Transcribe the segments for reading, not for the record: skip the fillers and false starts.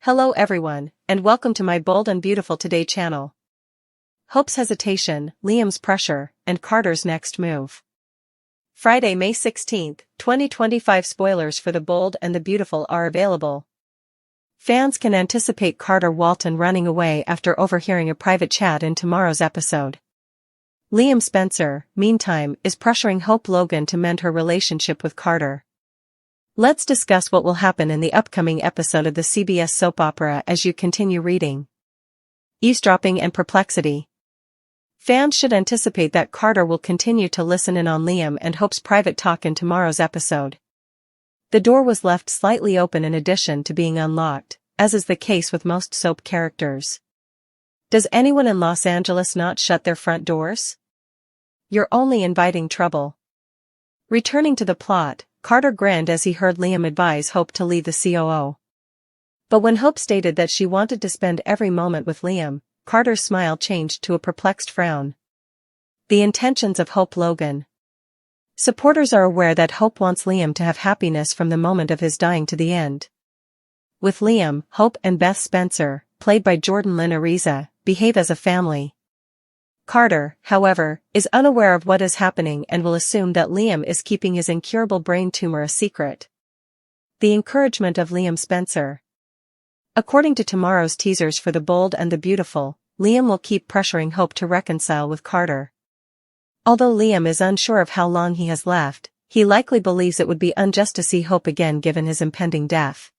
Hello everyone, and welcome to my Bold and Beautiful Today channel. Hope's hesitation, Liam's pressure, and Carter's next move. Friday, May 16, 2025 spoilers for The Bold and the Beautiful are available. Fans can anticipate Carter Walton running away after overhearing a private chat in tomorrow's episode. Liam Spencer, meantime, is pressuring Hope Logan to mend her relationship with Carter. Let's discuss what will happen in the upcoming episode of the CBS soap opera as you continue reading. Eavesdropping and perplexity. Fans should anticipate that Carter will continue to listen in on Liam and Hope's private talk in tomorrow's episode. The door was left slightly open in addition to being unlocked, as is the case with most soap characters. Does anyone in Los Angeles not shut their front doors? You're only inviting trouble. Returning to the plot, Carter grinned as he heard Liam advise Hope to leave the COO. But when Hope stated that she wanted to spend every moment with Liam, Carter's smile changed to a perplexed frown. The intentions of Hope Logan. Supporters are aware that Hope wants Liam to have happiness from the moment of his dying to the end. With Liam, Hope and Beth Spencer, played by Jordan Lynn Ariza, behave as a family. Carter, however, is unaware of what is happening and will assume that Liam is keeping his incurable brain tumor a secret. The encouragement of Liam Spencer. According to tomorrow's teasers for The Bold and the Beautiful, Liam will keep pressuring Hope to reconcile with Carter. Although Liam is unsure of how long he has left, he likely believes it would be unjust to see Hope again given his impending death.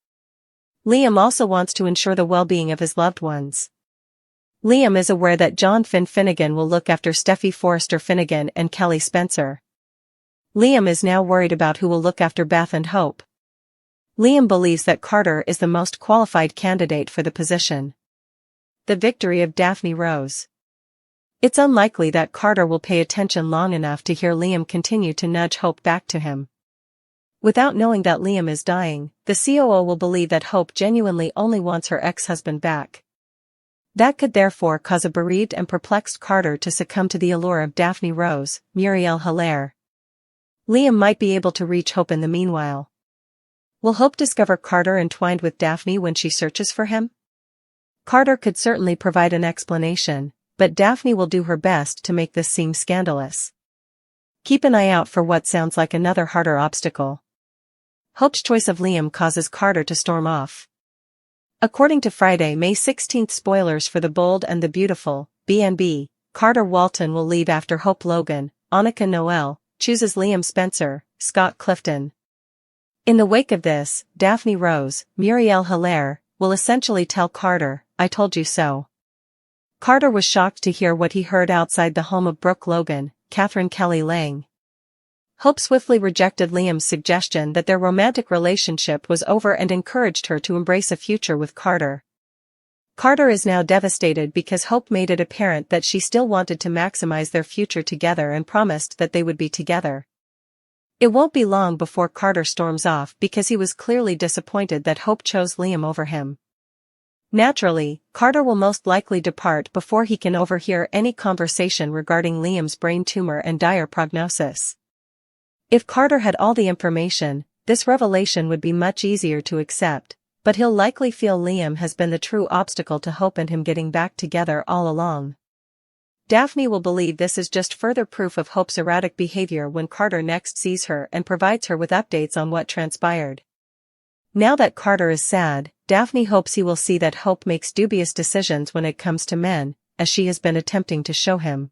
Liam also wants to ensure the well-being of his loved ones. Liam is aware that John Finnegan will look after Steffy Forrester Finnegan and Kelly Spencer. Liam is now worried about who will look after Beth and Hope. Liam believes that Carter is the most qualified candidate for the position. The victory of Daphne Rose. It's unlikely that Carter will pay attention long enough to hear Liam continue to nudge Hope back to him. Without knowing that Liam is dying, the COO will believe that Hope genuinely only wants her ex-husband back. That could therefore cause a bereaved and perplexed Carter to succumb to the allure of Daphne Rose, Muriel Hilaire. Liam might be able to reach Hope in the meanwhile. Will Hope discover Carter entwined with Daphne when she searches for him? Carter could certainly provide an explanation, but Daphne will do her best to make this seem scandalous. Keep an eye out for what sounds like another harder obstacle. Hope's choice of Liam causes Carter to storm off. According to Friday, May 16 spoilers for The Bold and the Beautiful, B&B, Carter Walton will leave after Hope Logan, Annika Noel, chooses Liam Spencer, Scott Clifton. In the wake of this, Daphne Rose, Muriel Hilaire, will essentially tell Carter, "I told you so." Carter was shocked to hear what he heard outside the home of Brooke Logan, Catherine Kelly Lang. Hope swiftly rejected Liam's suggestion that their romantic relationship was over and encouraged her to embrace a future with Carter. Carter is now devastated because Hope made it apparent that she still wanted to maximize their future together and promised that they would be together. It won't be long before Carter storms off because he was clearly disappointed that Hope chose Liam over him. Naturally, Carter will most likely depart before he can overhear any conversation regarding Liam's brain tumor and dire prognosis. If Carter had all the information, this revelation would be much easier to accept, but he'll likely feel Liam has been the true obstacle to Hope and him getting back together all along. Daphne will believe this is just further proof of Hope's erratic behavior when Carter next sees her and provides her with updates on what transpired. Now that Carter is sad, Daphne hopes he will see that Hope makes dubious decisions when it comes to men, as she has been attempting to show him.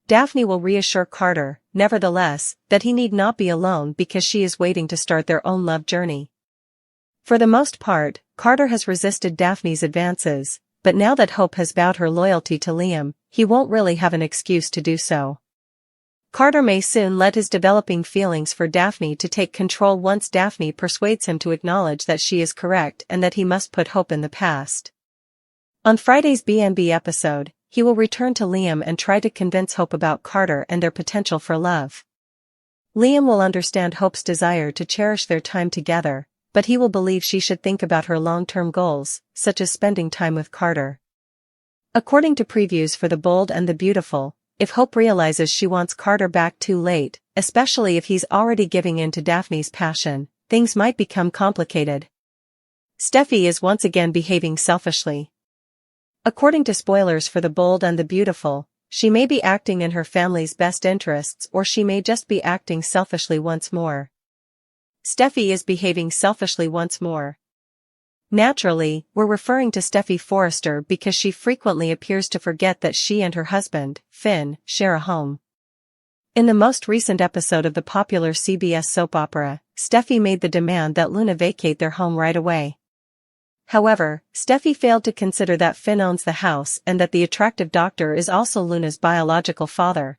Daphne will reassure Carter, nevertheless, that he need not be alone because she is waiting to start their own love journey. For the most part, Carter has resisted Daphne's advances, but now that Hope has vowed her loyalty to Liam, he won't really have an excuse to do so. Carter may soon let his developing feelings for Daphne to take control once Daphne persuades him to acknowledge that she is correct and that he must put Hope in the past. On Friday's B&B episode, he will return to Liam and try to convince Hope about Carter and their potential for love. Liam will understand Hope's desire to cherish their time together, but he will believe she should think about her long-term goals, such as spending time with Carter. According to previews for The Bold and the Beautiful, if Hope realizes she wants Carter back too late, especially if he's already giving in to Daphne's passion, things might become complicated. Steffy is once again behaving selfishly. According to Spoilers for the Bold and the Beautiful, she may be acting in her family's best interests or she may just be acting selfishly once more. Steffy is behaving selfishly once more. Naturally, we're referring to Steffy Forrester because she frequently appears to forget that she and her husband, Finn, share a home. In the most recent episode of the popular CBS soap opera, Steffy made the demand that Luna vacate their home right away. However, Steffy failed to consider that Finn owns the house and that the attractive doctor is also Luna's biological father.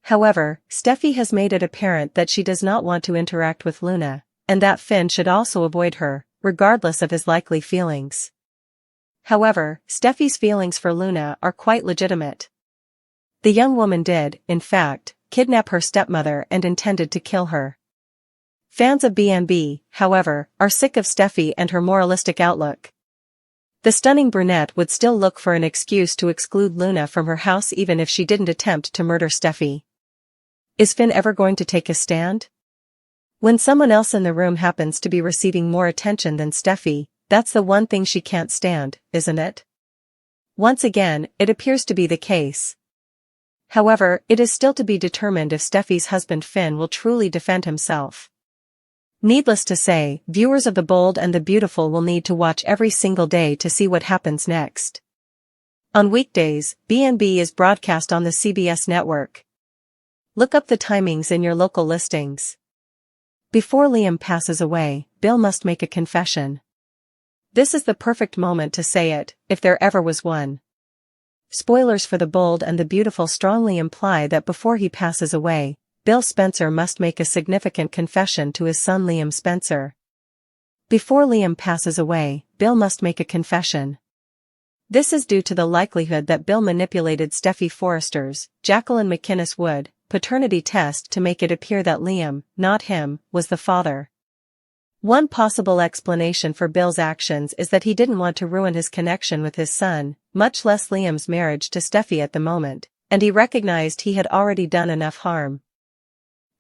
However, Steffy has made it apparent that she does not want to interact with Luna, and that Finn should also avoid her, regardless of his likely feelings. However, Steffy's feelings for Luna are quite legitimate. The young woman did, in fact, kidnap her stepmother and intended to kill her. Fans of B&B, however, are sick of Steffy and her moralistic outlook. The stunning brunette would still look for an excuse to exclude Luna from her house even if she didn't attempt to murder Steffy. Is Finn ever going to take a stand? When someone else in the room happens to be receiving more attention than Steffy, that's the one thing she can't stand, isn't it? Once again, it appears to be the case. However, it is still to be determined if Steffy's husband Finn will truly defend himself. Needless to say, viewers of The Bold and the Beautiful will need to watch every single day to see what happens next. On weekdays, B&B is broadcast on the CBS network. Look up the timings in your local listings. Before Liam passes away, Bill must make a confession. This is the perfect moment to say it, if there ever was one. Spoilers for The Bold and the Beautiful strongly imply that before he passes away, Bill Spencer must make a significant confession to his son Liam Spencer. Before Liam passes away, Bill must make a confession. This is due to the likelihood that Bill manipulated Steffy Forrester's, Jacqueline McInnes Wood, paternity test to make it appear that Liam, not him, was the father. One possible explanation for Bill's actions is that he didn't want to ruin his connection with his son, much less Liam's marriage to Steffy at the moment, and he recognized he had already done enough harm.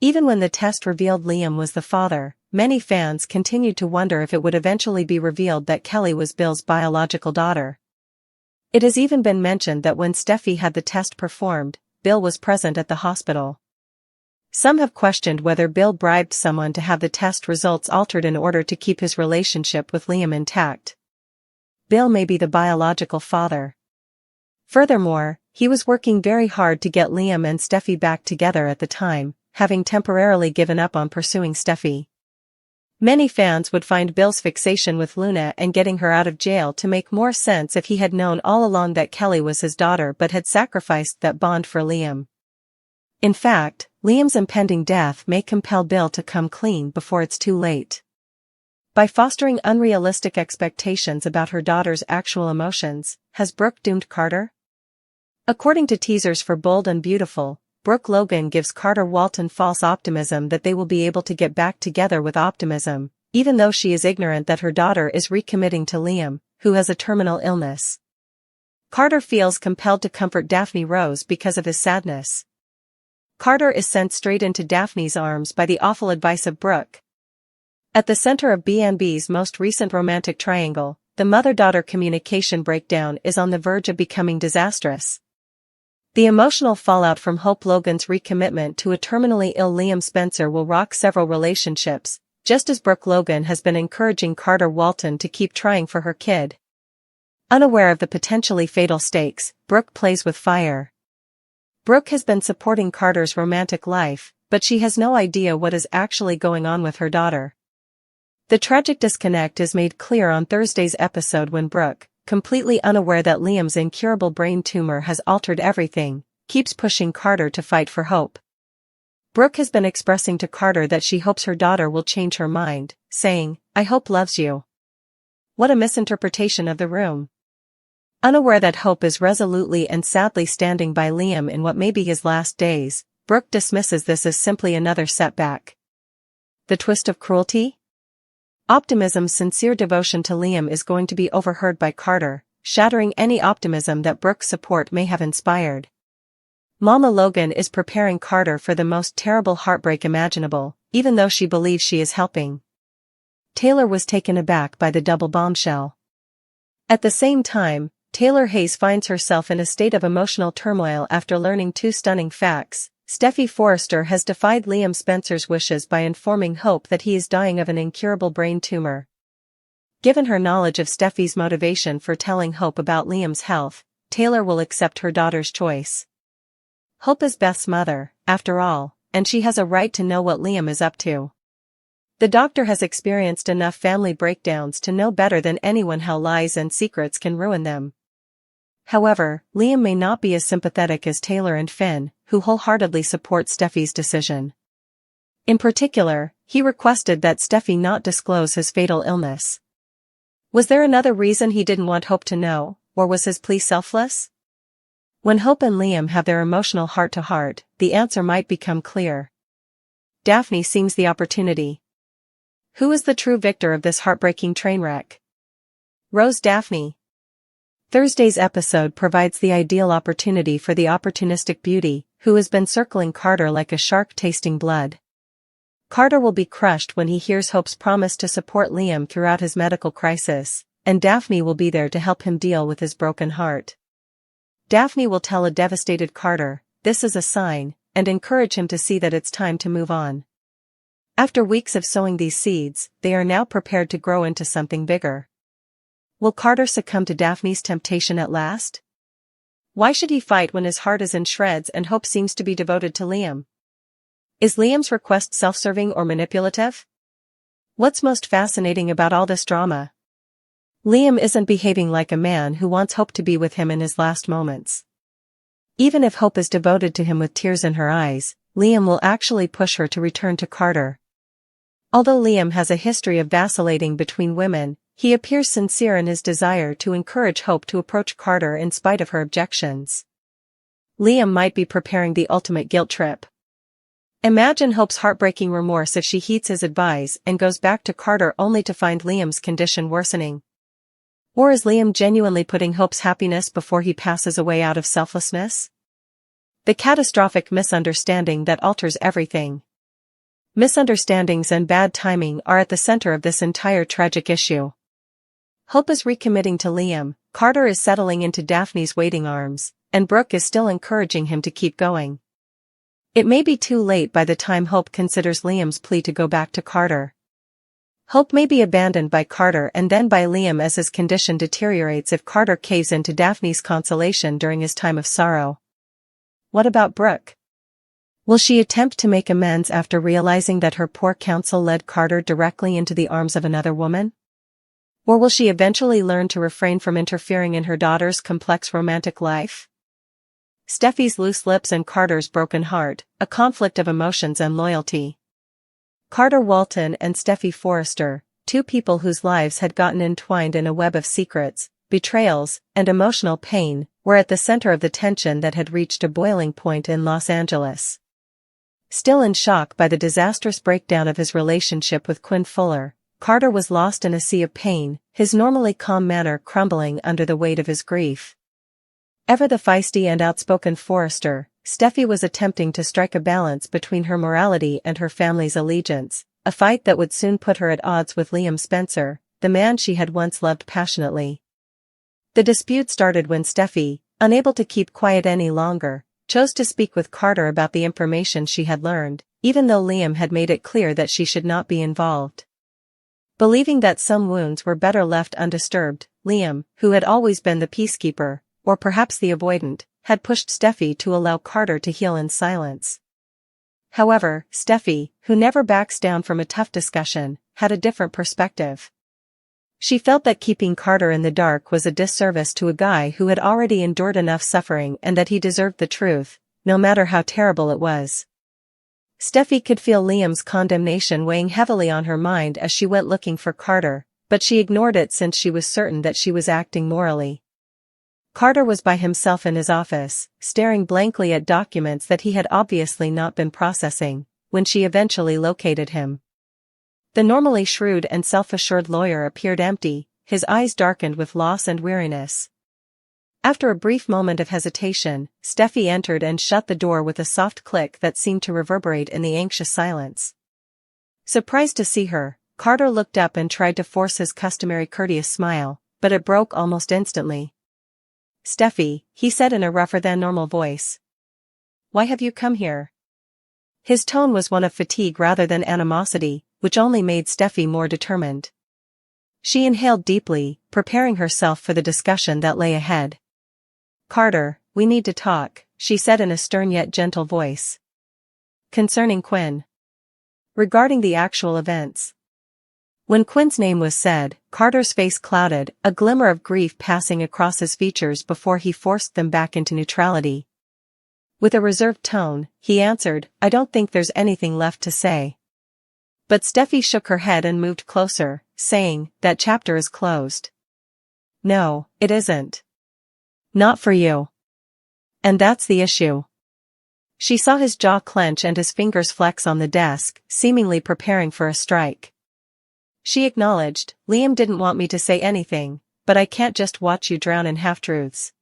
Even when the test revealed Liam was the father, many fans continued to wonder if it would eventually be revealed that Kelly was Bill's biological daughter. It has even been mentioned that when Steffy had the test performed, Bill was present at the hospital. Some have questioned whether Bill bribed someone to have the test results altered in order to keep his relationship with Liam intact. Bill may be the biological father. Furthermore, he was working very hard to get Liam and Steffy back together at the time, having temporarily given up on pursuing Steffy. Many fans would find Bill's fixation with Luna and getting her out of jail to make more sense if he had known all along that Kelly was his daughter but had sacrificed that bond for Liam. In fact, Liam's impending death may compel Bill to come clean before it's too late. By fostering unrealistic expectations about her daughter's actual emotions, has Brooke doomed Carter? According to teasers for Bold and Beautiful, Brooke Logan gives Carter Walton false optimism that they will be able to get back together with optimism, even though she is ignorant that her daughter is recommitting to Liam, who has a terminal illness. Carter feels compelled to comfort Daphne Rose because of his sadness. Carter is sent straight into Daphne's arms by the awful advice of Brooke. At the center of B&B's most recent romantic triangle, the mother-daughter communication breakdown is on the verge of becoming disastrous. The emotional fallout from Hope Logan's recommitment to a terminally ill Liam Spencer will rock several relationships, just as Brooke Logan has been encouraging Carter Walton to keep trying for her kid. Unaware of the potentially fatal stakes, Brooke plays with fire. Brooke has been supporting Carter's romantic life, but she has no idea what is actually going on with her daughter. The tragic disconnect is made clear on Thursday's episode when Brooke, completely unaware that Liam's incurable brain tumor has altered everything, keeps pushing Carter to fight for hope. Brooke has been expressing to Carter that she hopes her daughter will change her mind, saying, "I hope loves you." What a misinterpretation of the room. Unaware that Hope is resolutely and sadly standing by Liam in what may be his last days, Brooke dismisses this as simply another setback. The twist of cruelty? Optimism's sincere devotion to Liam is going to be overheard by Carter, shattering any optimism that Brooke's support may have inspired. Mama Logan is preparing Carter for the most terrible heartbreak imaginable, even though she believes she is helping. Taylor was taken aback by the double bombshell. At the same time, Taylor Hayes finds herself in a state of emotional turmoil after learning two stunning facts. Steffy Forrester has defied Liam Spencer's wishes by informing Hope that he is dying of an incurable brain tumor. Given her knowledge of Steffy's motivation for telling Hope about Liam's health, Taylor will accept her daughter's choice. Hope is Beth's mother, after all, and she has a right to know what Liam is up to. The doctor has experienced enough family breakdowns to know better than anyone how lies and secrets can ruin them. However, Liam may not be as sympathetic as Taylor and Finn, who wholeheartedly support Steffy's decision. In particular, he requested that Steffy not disclose his fatal illness. Was there another reason he didn't want Hope to know, or was his plea selfless? When Hope and Liam have their emotional heart-to-heart, the answer might become clear. Daphne seems the opportunity. Who is the true victor of this heartbreaking train wreck? Rose Daphne. Thursday's episode provides the ideal opportunity for the opportunistic beauty, who has been circling Carter like a shark tasting blood. Carter will be crushed when he hears Hope's promise to support Liam throughout his medical crisis, and Daphne will be there to help him deal with his broken heart. Daphne will tell a devastated Carter, this is a sign, and encourage him to see that it's time to move on. After weeks of sowing these seeds, they are now prepared to grow into something bigger. Will Carter succumb to Daphne's temptation at last? Why should he fight when his heart is in shreds and Hope seems to be devoted to Liam? Is Liam's request self-serving or manipulative? What's most fascinating about all this drama? Liam isn't behaving like a man who wants Hope to be with him in his last moments. Even if Hope is devoted to him with tears in her eyes, Liam will actually push her to return to Carter. Although Liam has a history of vacillating between women, he appears sincere in his desire to encourage Hope to approach Carter in spite of her objections. Liam might be preparing the ultimate guilt trip. Imagine Hope's heartbreaking remorse if she heeds his advice and goes back to Carter only to find Liam's condition worsening. Or is Liam genuinely putting Hope's happiness before he passes away out of selflessness? The catastrophic misunderstanding that alters everything. Misunderstandings and bad timing are at the center of this entire tragic issue. Hope is recommitting to Liam, Carter is settling into Daphne's waiting arms, and Brooke is still encouraging him to keep going. It may be too late by the time Hope considers Liam's plea to go back to Carter. Hope may be abandoned by Carter and then by Liam as his condition deteriorates if Carter caves into Daphne's consolation during his time of sorrow. What about Brooke? Will she attempt to make amends after realizing that her poor counsel led Carter directly into the arms of another woman? Or will she eventually learn to refrain from interfering in her daughter's complex romantic life? Steffy's loose lips and Carter's broken heart, a conflict of emotions and loyalty. Carter Walton and Steffy Forrester, two people whose lives had gotten entwined in a web of secrets, betrayals, and emotional pain, were at the center of the tension that had reached a boiling point in Los Angeles. Still in shock by the disastrous breakdown of his relationship with Quinn Fuller, Carter was lost in a sea of pain, his normally calm manner crumbling under the weight of his grief. Ever the feisty and outspoken Forrester, Steffy was attempting to strike a balance between her morality and her family's allegiance, a fight that would soon put her at odds with Liam Spencer, the man she had once loved passionately. The dispute started when Steffy, unable to keep quiet any longer, chose to speak with Carter about the information she had learned, even though Liam had made it clear that she should not be involved. Believing that some wounds were better left undisturbed, Liam, who had always been the peacekeeper, or perhaps the avoidant, had pushed Steffy to allow Carter to heal in silence. However, Steffy, who never backs down from a tough discussion, had a different perspective. She felt that keeping Carter in the dark was a disservice to a guy who had already endured enough suffering and that he deserved the truth, no matter how terrible it was. Steffy could feel Liam's condemnation weighing heavily on her mind as she went looking for Carter, but she ignored it since she was certain that she was acting morally. Carter was by himself in his office, staring blankly at documents that he had obviously not been processing, when she eventually located him. The normally shrewd and self-assured lawyer appeared empty, his eyes darkened with loss and weariness. After a brief moment of hesitation, Steffy entered and shut the door with a soft click that seemed to reverberate in the anxious silence. Surprised to see her, Carter looked up and tried to force his customary courteous smile, but it broke almost instantly. "Steffy," he said in a rougher-than-normal voice. "Why have you come here?" His tone was one of fatigue rather than animosity, which only made Steffy more determined. She inhaled deeply, preparing herself for the discussion that lay ahead. "Carter, we need to talk," she said in a stern yet gentle voice. "Concerning Quinn. Regarding the actual events." When Quinn's name was said, Carter's face clouded, a glimmer of grief passing across his features before he forced them back into neutrality. With a reserved tone, he answered, "I don't think there's anything left to say." But Steffy shook her head and moved closer, saying, "That chapter is closed." "No, it isn't. Not for you. And that's the issue." She saw his jaw clench and his fingers flex on the desk, seemingly preparing for a strike. She acknowledged, "Liam didn't want me to say anything, but I can't just watch you drown in half-truths."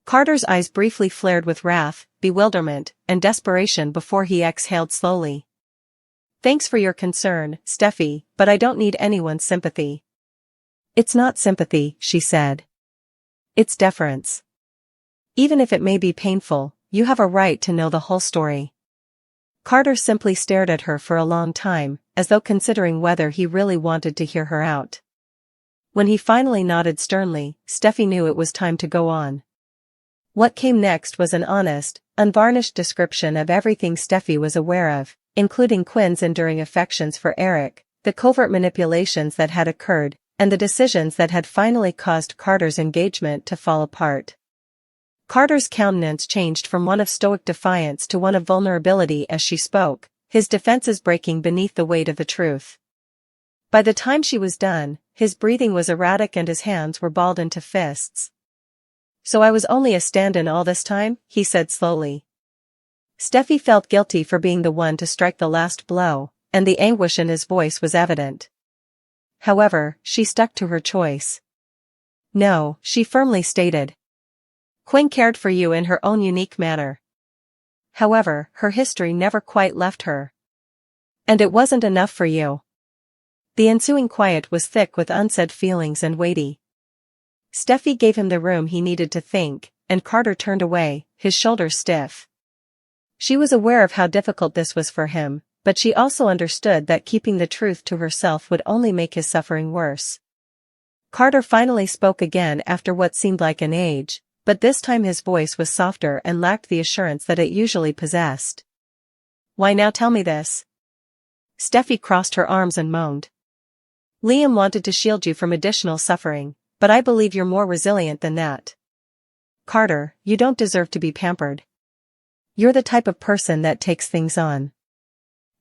Carter's eyes briefly flared with wrath, bewilderment, and desperation before he exhaled slowly. "Thanks for your concern, Steffy, but I don't need anyone's sympathy." "It's not sympathy," she said. "It's deference. Even if it may be painful, you have a right to know the whole story." Carter simply stared at her for a long time, as though considering whether he really wanted to hear her out. When he finally nodded sternly, Steffy knew it was time to go on. What came next was an honest, unvarnished description of everything Steffy was aware of, including Quinn's enduring affections for Eric, the covert manipulations that had occurred, and the decisions that had finally caused Carter's engagement to fall apart. Carter's countenance changed from one of stoic defiance to one of vulnerability as she spoke, his defenses breaking beneath the weight of the truth. By the time she was done, his breathing was erratic and his hands were balled into fists. "So I was only a stand-in all this time?" he said slowly. Steffy felt guilty for being the one to strike the last blow, and the anguish in his voice was evident. However, she stuck to her choice. "No," she firmly stated. "Quinn cared for you in her own unique manner. However, her history never quite left her. And it wasn't enough for you." The ensuing quiet was thick with unsaid feelings and weighty. Steffy gave him the room he needed to think, and Carter turned away, his shoulders stiff. She was aware of how difficult this was for him, but she also understood that keeping the truth to herself would only make his suffering worse. Carter finally spoke again after what seemed like an age, but this time his voice was softer and lacked the assurance that it usually possessed. "Why now tell me this?" Steffy crossed her arms and moaned. "Liam wanted to shield you from additional suffering, but I believe you're more resilient than that. Carter, you don't deserve to be pampered. You're the type of person that takes things on.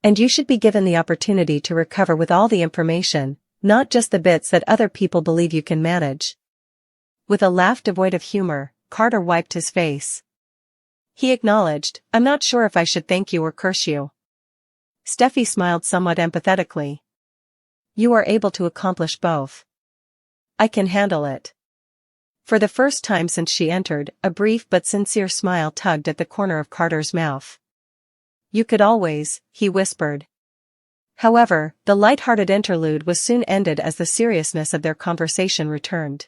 And you should be given the opportunity to recover with all the information, not just the bits that other people believe you can manage." With a laugh devoid of humor, Carter wiped his face. He acknowledged, "I'm not sure if I should thank you or curse you." Steffy smiled somewhat empathetically. "You are able to accomplish both. I can handle it." For the first time since she entered, a brief but sincere smile tugged at the corner of Carter's mouth. "You could always," he whispered. However, the light-hearted interlude was soon ended as the seriousness of their conversation returned.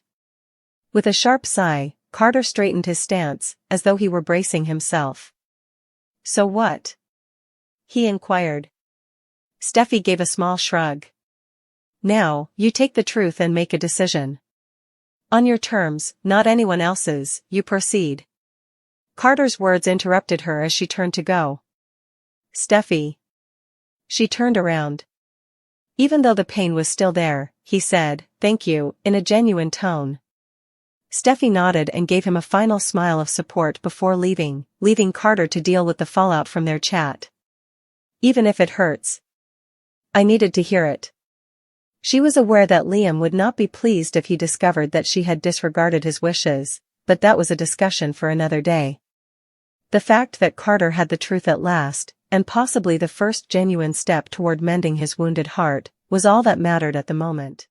With a sharp sigh, Carter straightened his stance, as though he were bracing himself. "So what?" he inquired. Steffy gave a small shrug. "Now, you take the truth and make a decision. On your terms, not anyone else's, you proceed." Carter's words interrupted her as she turned to go. "Steffy." She turned around. Even though the pain was still there, he said, "Thank you," in a genuine tone. Steffy nodded and gave him a final smile of support before leaving Carter to deal with the fallout from their chat. "Even if it hurts. I needed to hear it." She was aware that Liam would not be pleased if he discovered that she had disregarded his wishes, but that was a discussion for another day. The fact that Carter had the truth at last, and possibly the first genuine step toward mending his wounded heart, was all that mattered at the moment.